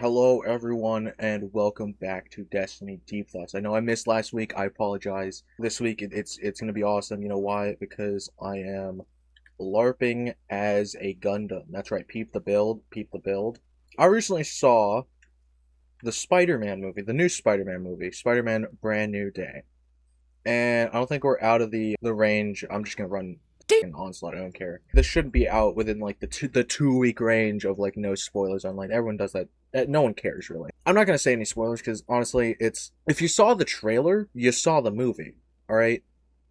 Hello everyone and welcome back to Destiny Deep Thoughts. I know I missed last week. I apologize. This week it's gonna be awesome. You know why? Because I am LARPing as a Gundam. That's right. Peep the build. Peep the build. I recently saw the Spider-Man movie, the new Spider-Man movie, Spider-Man Brand New Day, and I don't think we're out of the range. I'm just gonna run an onslaught. I don't care. This shouldn't be out within like the 2 week range of like no spoilers online. Everyone does that. No one cares really. I'm not gonna say any spoilers because honestly, it's if you saw the trailer, you saw the movie. All right.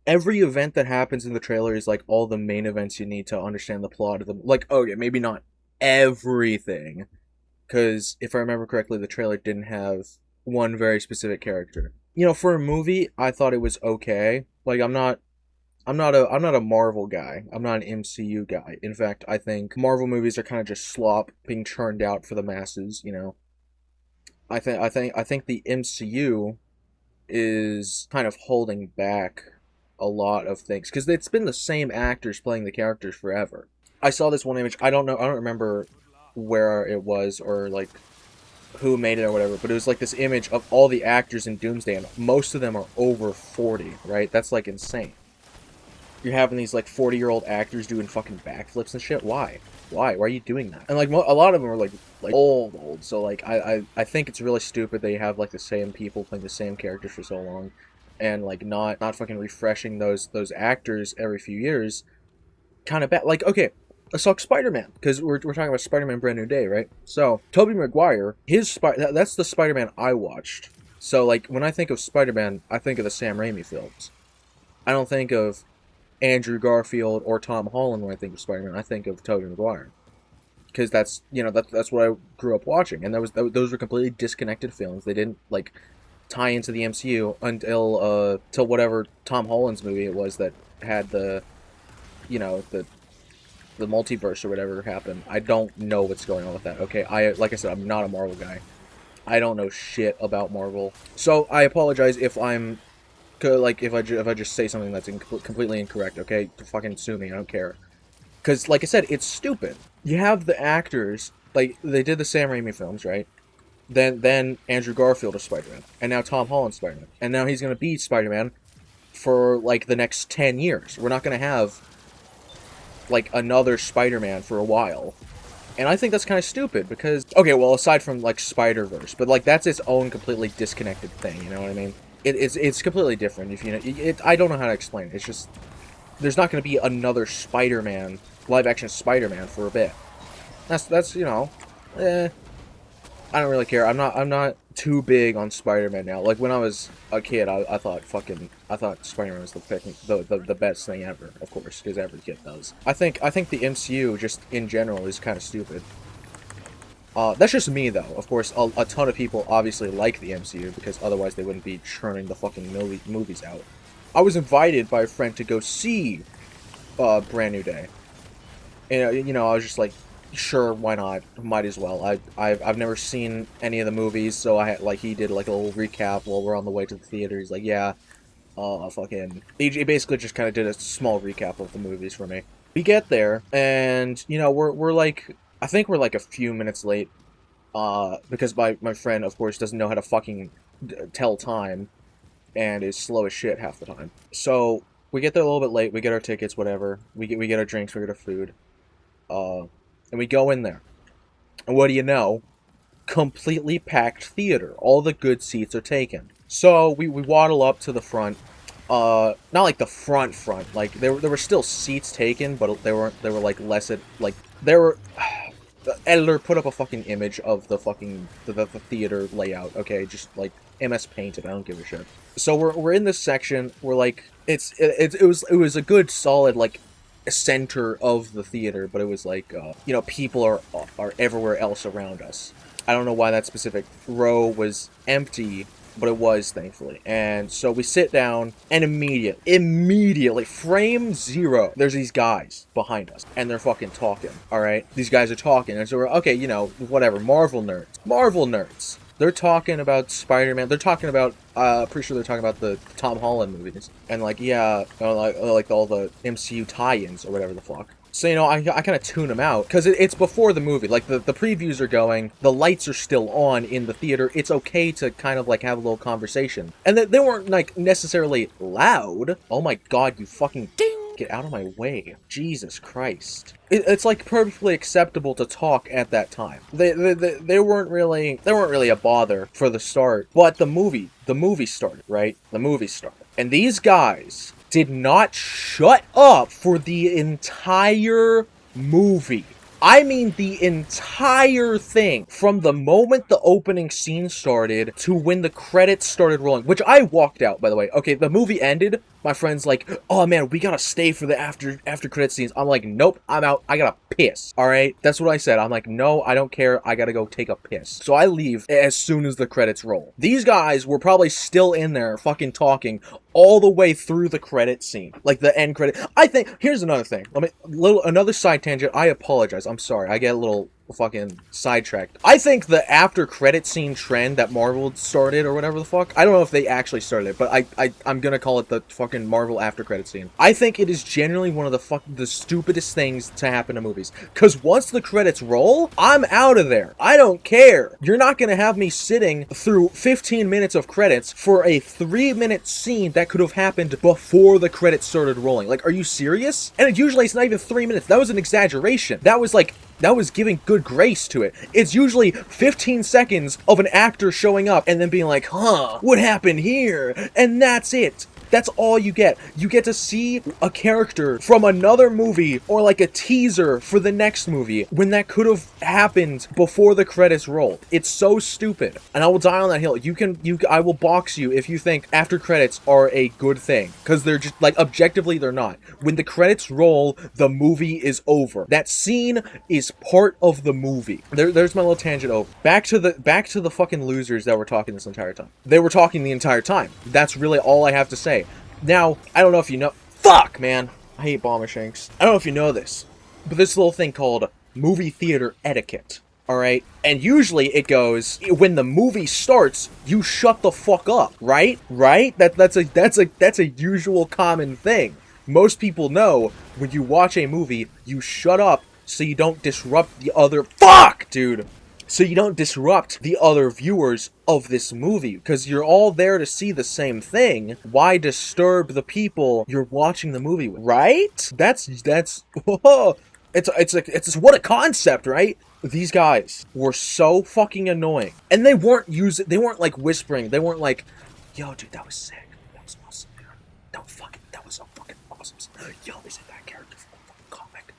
Every event that happens in the trailer is like all the main events you need to understand the plot of the like. Oh yeah, maybe not everything, because if I remember correctly, the trailer didn't have one very specific character. You know, for a movie, I thought it was okay. Like I'm not a Marvel guy. I'm not an MCU guy. In fact, I think Marvel movies are kind of just slop being churned out for the masses, you know. I think the MCU is kind of holding back a lot of things because it's been the same actors playing the characters forever. I saw this one image. I don't remember where it was or like who made it or whatever, but it was like this image of all the actors in Doomsday and most of them are over 40, right? That's like insane. You're having these like 40-year-old actors doing fucking backflips and shit. Why? Why are you doing that? And like a lot of them are like old. So like I think it's really stupid they have like the same people playing the same characters for so long, and like not fucking refreshing those actors every few years. Kind of bad. Like okay, let's talk Spider-Man because we're talking about Spider-Man Brand New Day, right? So Tobey Maguire, that's the Spider-Man I watched. So like when I think of Spider-Man, I think of the Sam Raimi films. I don't think of Andrew Garfield or Tom Holland when I think of Spider-Man. I think of Tobey Maguire because that's that's what I grew up watching, and those were completely disconnected films. They didn't like tie into the MCU until till whatever Tom Holland's movie it was that had the the multiverse or whatever happened. I don't know what's going on with that. Okay, like I said, I'm not a Marvel guy. I don't know shit about Marvel, so I apologize if I'm like if I just say something that's completely incorrect, okay? Fucking sue me, I don't care. Because, like I said, it's stupid. You have the actors, like, they did the Sam Raimi films, right? Then Andrew Garfield is Spider-Man. And now Tom Holland's Spider-Man. And now he's going to be Spider-Man for, like, the next 10 years. We're not going to have, like, another Spider-Man for a while. And I think that's kind of stupid because... Okay, well, aside from, like, Spider-Verse. But, like, that's its own completely disconnected thing, you know what I mean? It's completely different. If you know, I don't know how to explain it. It's just there's not going to be another Spider-Man, live-action Spider-Man for a bit. That's I don't really care. I'm not too big on Spider-Man now. Like when I was a kid, I thought Spider-Man was the best thing ever. Of course, because every kid does. I think the MCU just in general is kind of stupid. That's just me, though. Of course, a ton of people obviously like the MCU, because otherwise they wouldn't be churning the fucking movies out. I was invited by a friend to go see Brand New Day. And, you know, I was just like, sure, why not? Might as well. I've never seen any of the movies, so I had, like, he did, like, a little recap while we're on the way to the theater. He's like, yeah, fucking... He basically just kind of did a small recap of the movies for me. We get there, and, you know, we're like... I think we're like a few minutes late, because my friend, of course, doesn't know how to fucking tell time, and is slow as shit half the time. So we get there a little bit late. We get our tickets, whatever. We get our drinks, we get our food, and we go in there. And what do you know? Completely packed theater. All the good seats are taken. So we waddle up to the front. Not like the front. Like there were still seats taken, but they were like less like there were. The editor put up a fucking image of the fucking the theater layout. Okay, just like MS Painted. I don't give a shit. So we're in this section. We're like it was a good solid like center of the theater, but it was like you know, people are everywhere else around us. I don't know why that specific row was empty, but it was, thankfully. And so we sit down, and immediately, frame zero, there's these guys behind us, and they're fucking talking, alright? These guys are talking, and so we're, okay, you know, whatever, Marvel nerds. They're talking about Spider-Man, they're talking about, pretty sure they're talking about the Tom Holland movies, and like, yeah, like all the MCU tie-ins, or whatever the fuck. So, you know, I kind of tune them out, because it's before the movie. Like, the previews are going, the lights are still on in the theater. It's okay to kind of, like, have a little conversation. And they weren't, like, necessarily loud. Oh my god, you fucking ding! Get out of my way. Jesus Christ. It's like perfectly acceptable to talk at that time. They weren't really a bother for the start, but the movie started, right? The movie started. And these guys did not shut up for the entire movie. I mean the entire thing. From the moment the opening scene started to when the credits started rolling. Which I walked out, by the way. Okay, the movie ended. My friend's like, oh man, we gotta stay for the after credit scenes. I'm like, nope, I'm out. I gotta piss. Alright? That's what I said. I'm like, no, I don't care. I gotta go take a piss. So I leave as soon as the credits roll. These guys were probably still in there fucking talking all the way through the credit scene. Like the end credit. I think, here's another thing. Another side tangent. I apologize. I'm sorry. I get a little fucking sidetracked. I think the after credit scene trend that Marvel started, or whatever the fuck, I don't know if they actually started it, but I'm gonna call it the fucking Marvel after credit scene. I think it is genuinely one of the stupidest things to happen to movies. Cause once the credits roll, I'm out of there. I don't care. You're not gonna have me sitting through 15 minutes of credits for a 3-minute scene that could have happened before the credits started rolling. Like, are you serious? And usually it's not even 3 minutes. That was an exaggeration. That was giving good grace to it. It's usually 15 seconds of an actor showing up and then being like, huh, what happened here? And that's it. That's all you get. You get to see a character from another movie or like a teaser for the next movie when that could have happened before the credits roll. It's so stupid. And I will die on that hill. I will box you if you think after credits are a good thing. Because they're just, like, objectively, they're not. When the credits roll, the movie is over. That scene is part of the movie. There's my little tangent over. Back to the fucking losers that were talking this entire time. They were talking the entire time. That's really all I have to say. Now, I don't know if you know... Fuck, man! I hate bomber shanks. I don't know if you know this, but this little thing called movie theater etiquette, alright? And usually it goes, when the movie starts, you shut the fuck up, right? Right? That's a usual common thing. Most people know when you watch a movie, you shut up so you don't disrupt the other... Fuck, dude! So you don't disrupt the other viewers of this movie, because you're all there to see the same thing. Why disturb the people you're watching the movie with, right? That's whoa. It's what a concept, right? These guys were so fucking annoying, and they weren't like whispering. They weren't like, yo, dude, that was sick. That was awesome. That was so fucking awesome. Yo, isn't that character from the fucking comic?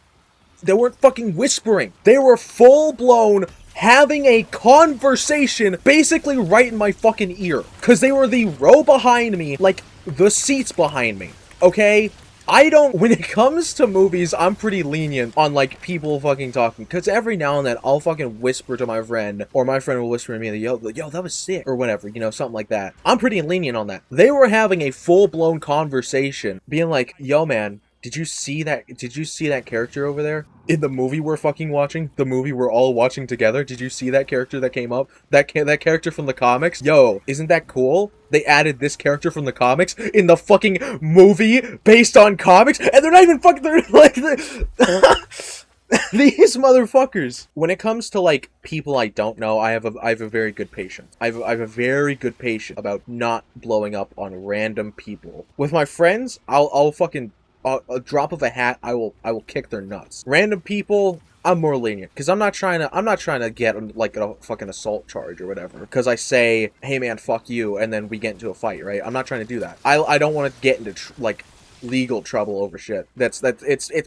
They weren't fucking whispering. They were full blown having a conversation basically right in my fucking ear. Because they were the row behind me, like the seats behind me. Okay? When it comes to movies, I'm pretty lenient on, like, people fucking talking. Because every now and then, I'll fucking whisper to my friend, or my friend will whisper to me, yo, that was sick, or whatever, you know, something like that. I'm pretty lenient on that. They were having a full-blown conversation, being like, yo, man, did you see that character over there? In the movie we're fucking watching, the movie we're all watching together, did you see that character that came up? That character from the comics? Yo, isn't that cool? They added this character from the comics in the fucking movie based on comics, and they're not even fucking, they're like, these motherfuckers. When it comes to, like, people I don't know, I have a very good patience. I have a very good patience about not blowing up on random people. With my friends, I'll fucking... a drop of a hat, I will kick their nuts. Random people, I'm more lenient, because I'm not trying to get, like, a fucking assault charge or whatever, because I say, hey man, fuck you, and then we get into a fight, right? I'm not trying to do that. I don't want to get into, like, legal trouble over shit. It's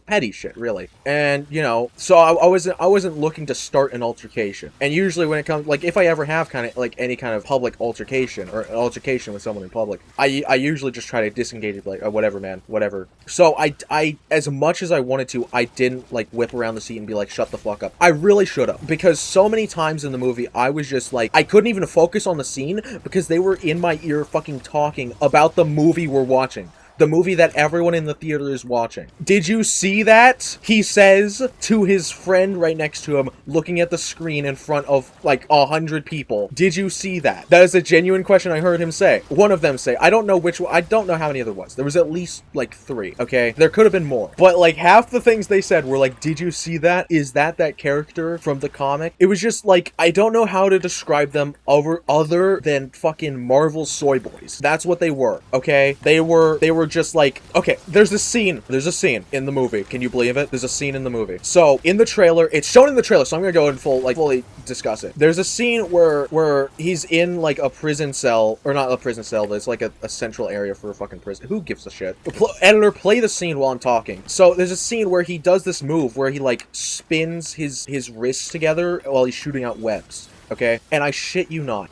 petty shit, really. And, you know, so I wasn't looking to start an altercation. And usually when it comes, like, if I ever have kind of, like, any kind of public altercation, or an altercation with someone in public, I usually just try to disengage it, like, whatever, man, whatever. So I, as much as I wanted to, I didn't, like, whip around the seat and be like, shut the fuck up. I really should have. Because so many times in the movie, I was just, like, I couldn't even focus on the scene, because they were in my ear fucking talking about the movie we're watching. The movie that everyone in the theater is watching. Did you see that? He says to his friend right next to him, looking at the screen in front of like 100 people. Did you see that? That is a genuine question I heard him say. One of them say. I don't know which one. I don't know how many there was. There was at least like 3, okay? There could have been more. But like half the things they said were like, did you see that? Is that character from the comic? It was just like, I don't know how to describe them other than fucking Marvel soy boys. That's what they were, okay? They were just like, okay, there's a scene in the movie. Can you believe it? There's a scene in the movie. So in the trailer, it's shown in the trailer, so I'm gonna go and fully discuss it. There's a scene where he's in like a prison cell, or not a prison cell, but it's like a central area for a fucking prison. Who gives a shit? Editor, play the scene while I'm talking. So there's a scene where he does this move where he like spins his wrists together while he's shooting out webs. Okay? And I shit you not,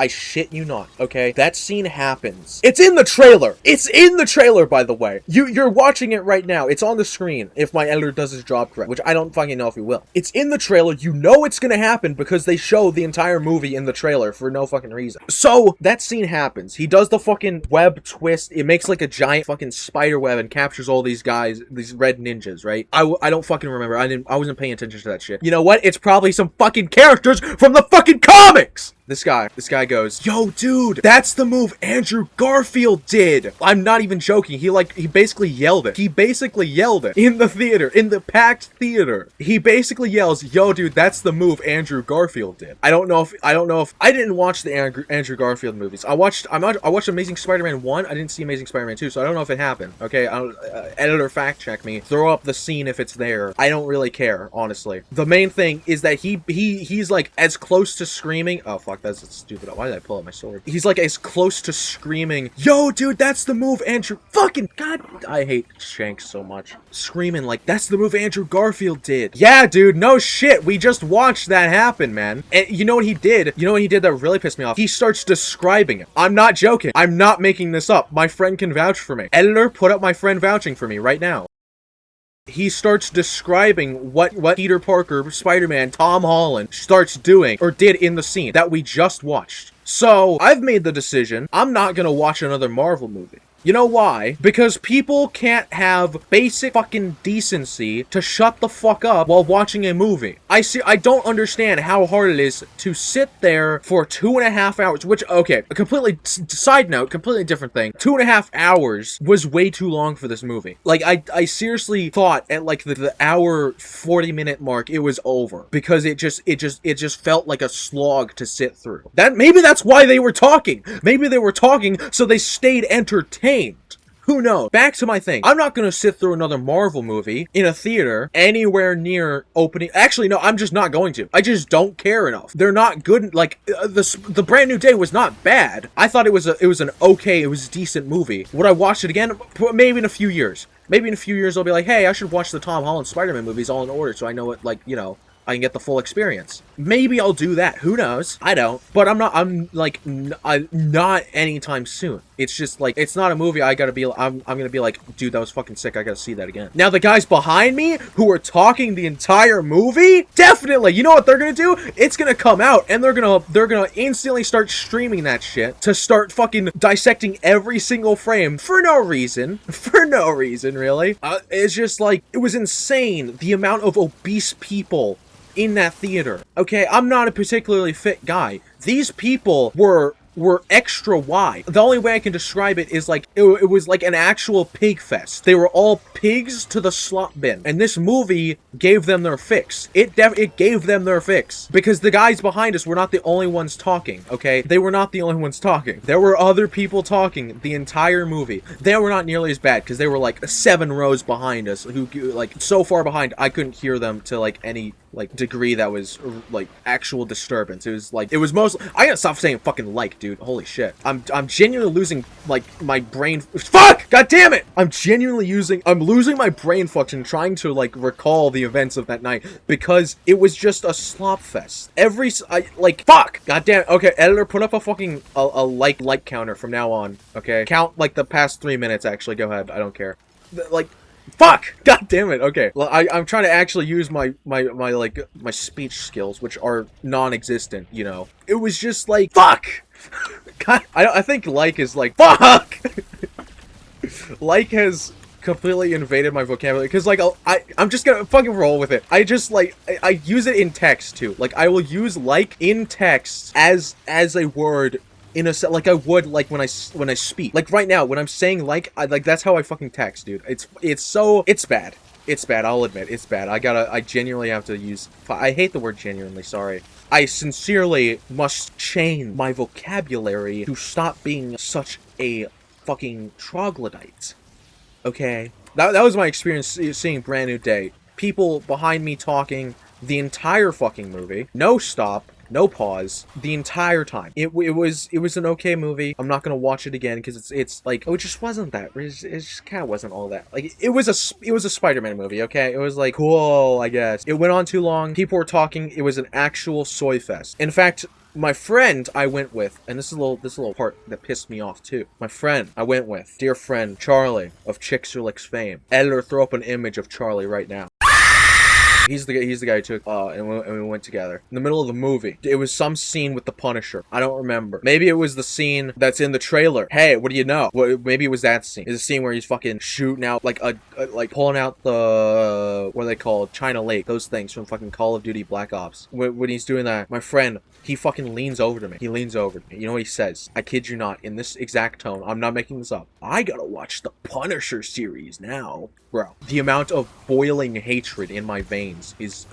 okay? That scene happens. It's in the trailer! It's in the trailer, by the way! You're watching it right now. It's on the screen, if my editor does his job correct, which I don't fucking know if he will. It's in the trailer, you know it's gonna happen because they show the entire movie in the trailer for no fucking reason. So, that scene happens. He does the fucking web twist, it makes like a giant fucking spider web and captures all these guys, these red ninjas, right? I don't fucking remember, I wasn't paying attention to that shit. You know what? It's probably some fucking characters from the fucking comics! This guy goes, yo, dude, that's the move Andrew Garfield did. I'm not even joking. He basically yelled it. He basically yelled it in the theater, in the packed theater. He basically yells, yo, dude, that's the move Andrew Garfield did. I don't know if I didn't watch the Andrew Garfield movies. I watched Amazing Spider-Man 1. I didn't see Amazing Spider-Man 2, so I don't know if it happened. Okay, editor fact check me. Throw up the scene if it's there. I don't really care, honestly. The main thing is that he's like as close to screaming. Oh fuck. That's stupid. Why did I pull out my sword? He's like as close to screaming, yo, dude, that's the move Andrew fucking God. I hate Shanks so much. Screaming like, that's the move Andrew Garfield did. Yeah, dude, no shit. We just watched that happen, man. And you know what he did? You know what he did that really pissed me off? He starts describing it. I'm not joking. I'm not making this up. My friend can vouch for me. Editor, put up my friend vouching for me right now. He starts describing what Peter Parker, Spider-Man, Tom Holland starts doing or did in the scene that we just watched. So, I've made the decision, I'm not gonna watch another Marvel movie. You know why? Because people can't have basic fucking decency to shut the fuck up while watching a movie. I don't understand how hard it is to sit there for 2.5 hours, which, okay, a completely, side note, completely different thing. 2.5 hours was way too long for this movie. Like, I seriously thought at like the hour 40-minute mark, it was over. Because it just felt like a slog to sit through. Maybe that's why they were talking. Maybe they were talking so they stayed entertained. Who knows? Back to my thing. I'm not gonna sit through another Marvel movie in a theater anywhere near opening. Actually, no, I'm just not going to. I just don't care enough. They're not good. Like, the Brand New Day was not bad. I thought it was a decent movie. Would I watch it again? Maybe in a few years. Maybe in a few years I'll be like, hey, I should watch the Tom Holland Spider-Man movies all in order so I know what, like, you know, I can get the full experience. Maybe I'll do that. Who knows? I don't. But I'm not anytime soon. It's just like, it's not a movie I'm gonna be like, dude, that was fucking sick. I gotta see that again. Now, the guys behind me who are talking the entire movie, definitely, you know what they're gonna do? It's gonna come out and they're gonna instantly start streaming that shit to start fucking dissecting every single frame for no reason. For no reason, really. It's just like, it was insane. The amount of obese people in that theater. Okay, I'm not a particularly fit guy. These people were extra wide. The only way I can describe it is like, it was like an actual pig fest. They were all pigs to the slop bin. And this movie gave them their fix. It gave them their fix. Because the guys behind us were not the only ones talking, okay? They were not the only ones talking. There were other people talking the entire movie. They were not nearly as bad, because they were like 7 rows behind us, who, like, so far behind, I couldn't hear them to, like, any, like, degree that was, like, actual disturbance. It was, like, it was mostly, I gotta stop saying fucking like, dude. Holy shit. I'm genuinely losing, like, my brain. Fuck! God damn it! I'm losing my brain function trying to, like, recall the events of that night because it was just a slop fest. Fuck! God damn it. Okay, editor, put up a fucking, a like counter from now on, okay? Count, like, the past 3 minutes, actually. Go ahead. I don't care. Like, fuck! God damn it. Okay. Well, I'm trying to actually use my speech skills, which are non-existent, you know. It was just like, fuck! God, I think like is like, fuck! Like has completely invaded my vocabulary, because like I'm just gonna fucking roll with it. I just like I use it in text too. Like I will use like in text as a word in a set, like I would like when I speak. Like right now when I'm saying like that's how I fucking text, dude. It's bad. It's bad. I'll admit it's bad. I genuinely have to use. I hate the word genuinely. Sorry. I sincerely must change my vocabulary to stop being such a fucking troglodyte. Okay? That was my experience seeing Brand New Day. People behind me talking the entire fucking movie. No stop. No pause. The entire time. It was an okay movie. I'm not gonna watch it again because it's like, oh, it just wasn't that. It just kind of wasn't all that. Like it was a Spider-Man movie. Okay, it was like cool, I guess. It went on too long. People were talking. It was an actual soy fest. In fact, my friend I went with, and this is a little part that pissed me off too. My friend I went with, dear friend Charlie of Chickserlicks fame. Editor, throw up an image of Charlie right now. He's the guy who took, and we went together. In the middle of the movie, it was some scene with the Punisher. I don't remember. Maybe it was the scene that's in the trailer. Hey, what do you know? Well, maybe it was that scene. It's a scene where he's fucking shooting out, like, like pulling out the, what are they called? China Lake. Those things from fucking Call of Duty Black Ops. When he's doing that, my friend, he fucking leans over to me. He leans over to me. You know what he says? I kid you not, in this exact tone. I'm not making this up. I gotta watch the Punisher series now. Bro, the amount of boiling hatred in my veins is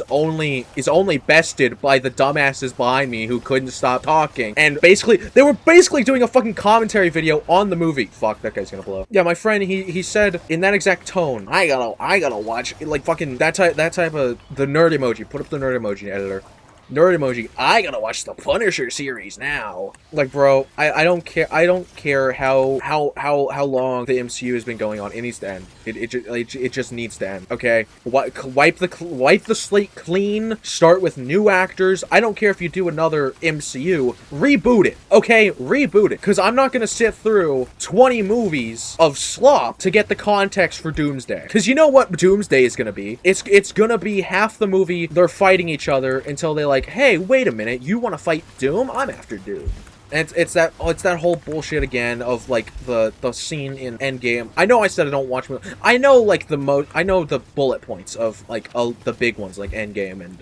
only bested by the dumbasses behind me who couldn't stop talking. And they were basically doing a fucking commentary video on the movie. Fuck, that guy's gonna blow. Yeah, my friend, he said in that exact tone, I gotta watch, like fucking that type of, the nerd emoji. Put up the nerd emoji, editor. Nerd emoji. I gotta watch the Punisher series now. Like, bro, I don't care. I don't care how long the MCU has been going on. It needs to end. It just needs to end. Okay, wipe the slate clean. Start with new actors. I don't care if you do another MCU. Reboot it. Okay, reboot it. Because I'm not gonna sit through 20 movies of slop to get the context for Doomsday. Because you know what Doomsday is gonna be? It's gonna be half the movie they're fighting each other until they like, hey, wait a minute, you want to fight Doom? I'm after Doom. And it's that whole bullshit again of like the scene in Endgame. I know I said I don't watch movies. I know like I know the bullet points of like the big ones like Endgame and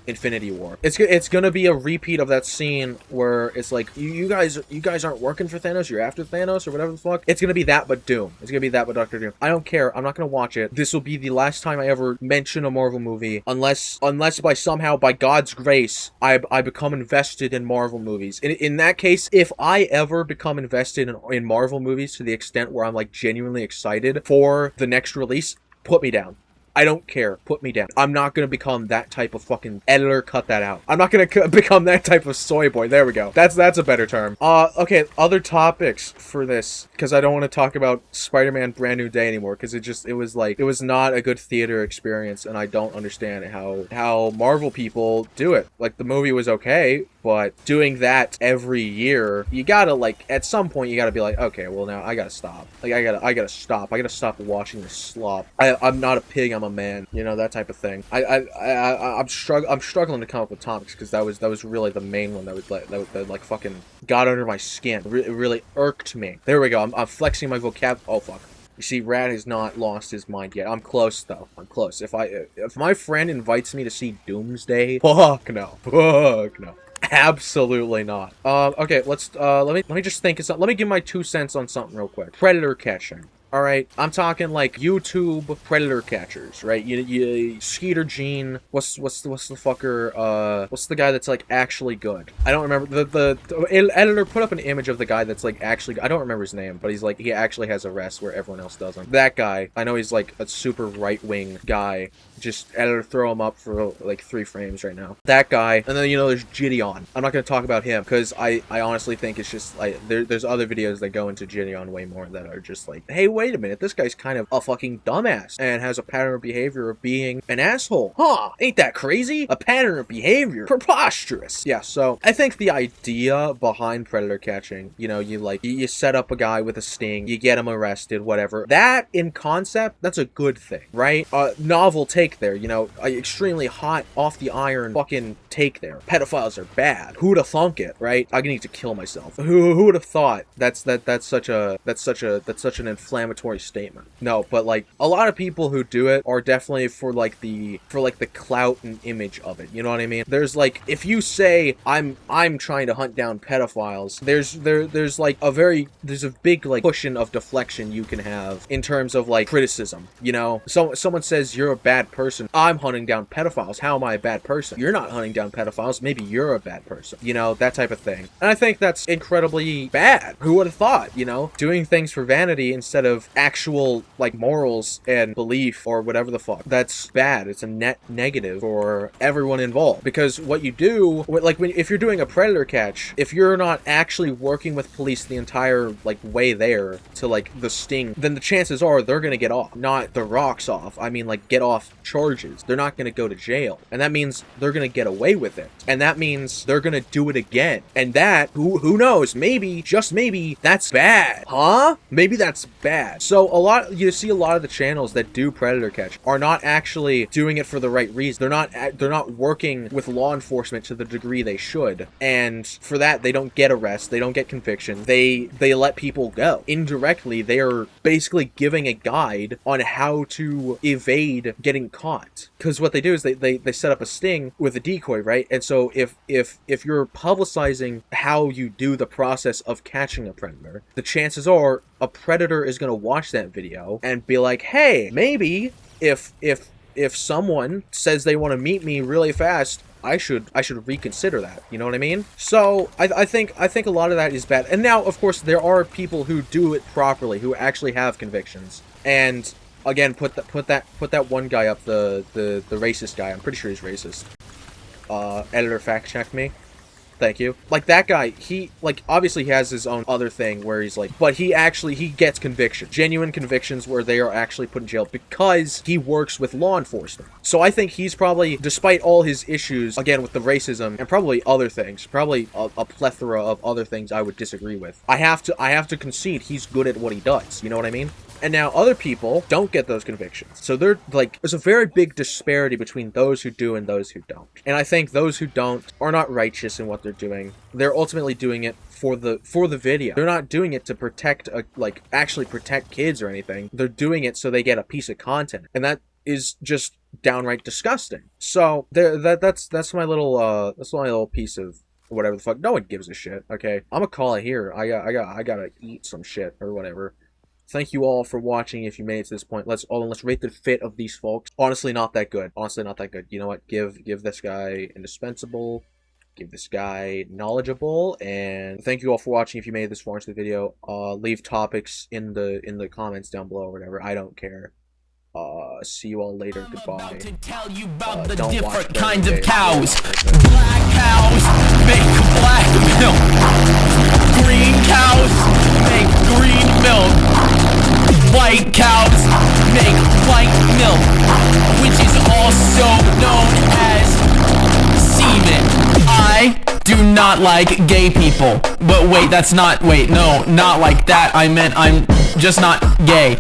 Infinity War. It's gonna be a repeat of that scene where it's like you guys aren't working for Thanos, you're after Thanos or whatever the fuck. It's gonna be that but Doom. It's gonna be that but Doctor Doom. I don't care. I'm not gonna watch it. This will be the last time I ever mention a Marvel movie unless by God's grace I become invested in Marvel movies. In that case, if I ever become invested in Marvel movies to the extent where I'm like genuinely excited for the next release, put me down. I don't care. Put me down. I'm not gonna become that type of fucking editor. Cut that out. I'm not gonna become that type of soy boy. There we go. That's a better term. Okay. Other topics for this, because I don't want to talk about Spider-Man Brand New Day anymore, because it was not a good theater experience, and I don't understand how Marvel people do it. Like the movie was okay, but doing that every year, you gotta like at some point you gotta be like, okay, well now I gotta stop. Like I gotta stop. I gotta stop watching this slop. I'm not a pig. I'm a man. You know, that type of thing. I'm struggling to come up with topics because that was really the main one that like fucking got under my skin. It really irked me. There we go. I'm flexing my vocab. Oh fuck. You see, Rad has not lost his mind yet. I'm close though. I'm close. If my friend invites me to see Doomsday, fuck no. Fuck no. Absolutely not. Okay, let me just think of something. Let me give my 2 cents on something real quick. Predator catching. Alright, I'm talking like YouTube predator catchers, right? You Skeeter Gene, what's the fucker, what's the guy that's like actually good? I don't remember, the editor put up an image of the guy that's like actually, I don't remember his name, but he's like, he actually has a rest where everyone else doesn't. That guy, I know he's like a super right-wing guy, just editor throw him up for like 3 frames right now. That guy, and then you know there's Gideon. I'm not gonna talk about him, because I honestly think it's just like, there's other videos that go into Gideon way more that are just like, hey, wait a minute, this guy's kind of a fucking dumbass and has a pattern of behavior of being an asshole. Huh, ain't that crazy? A pattern of behavior. Preposterous. Yeah, so I think the idea behind predator catching, you know, you set up a guy with a sting, you get him arrested, whatever. That, in concept, that's a good thing, right? Novel take take there, you know, extremely hot, off the iron fucking take there. Pedophiles are bad. Who'd have thunk it, right? I need to kill myself. Who would have thought? That's such an inflammatory statement. No, but like a lot of people who do it are definitely for like the clout and image of it. You know what I mean? There's like, if you say I'm trying to hunt down pedophiles, there's like there's a big like cushion of deflection you can have in terms of like criticism. You know, so someone says you're a bad person. I'm hunting down pedophiles. How am I a bad person? You're not hunting down pedophiles. Maybe you're a bad person. You know, that type of thing. And I think that's incredibly bad. Who would have thought? You know, doing things for vanity instead of actual like morals and belief or whatever the fuck. That's bad. It's a net negative for everyone involved, because what you do, like if you're doing a predator catch, if you're not actually working with police the entire like way there to like the sting, then the chances are they're gonna get off, not the rocks off. I mean, like, get off charges. They're not gonna go to jail, and that means they're gonna get away with it, and that means they're gonna do it again. And that, who knows, maybe, just maybe, that's bad, huh? Maybe that's bad. So you see a lot of the channels that do predator catch are not actually doing it for the right reason. They're not working with law enforcement to the degree they should, and for that they don't get arrests, they don't get conviction, they let people go. Indirectly, they are basically giving a guide on how to evade getting caught, because what they do is they set up a sting with a decoy, right? And so if you're publicizing how you do the process of catching a predator, the chances are a predator is going to watch that video and be like, hey, maybe if someone says they want to meet me really fast, I should reconsider that. You know what I mean? So I think a lot of that is bad. And now, of course, there are people who do it properly, who actually have convictions. And again, put that one guy up, the racist guy. I'm pretty sure he's racist. Editor, fact check me. Thank you. Like, that guy, he, like, obviously he has his own other thing where he's like, but he gets convictions. Genuine convictions where they are actually put in jail because he works with law enforcement. So I think he's probably, despite all his issues, again, with the racism and probably other things, probably a plethora of other things I would disagree with, I have to concede he's good at what he does. You know what I mean? And now other people don't get those convictions. So they're like, there's a very big disparity between those who do and those who don't. And I think those who don't are not righteous in what they're doing. They're ultimately doing it for the video. They're not doing it to protect, actually protect kids or anything. They're doing it so they get a piece of content. And that is just downright disgusting. So that's my little piece of whatever the fuck. No one gives a shit. Okay, I'm gonna call it here. I gotta eat some shit or whatever. Thank you all for watching. If you made it to this point, let's rate the fit of these folks. Honestly, not that good. Honestly, not that good. You know what? Give this guy indispensable. Give this guy knowledgeable. And thank you all for watching. If you made it this far into the video, leave topics in the comments down below or whatever. I don't care. See you all later. Goodbye. To tell you about the different kinds of cows. Black cows make black milk. Green cows make green milk. White cows make white milk, which is also known as semen. I do not like gay people. But wait, no, not like that. I meant I'm just not gay.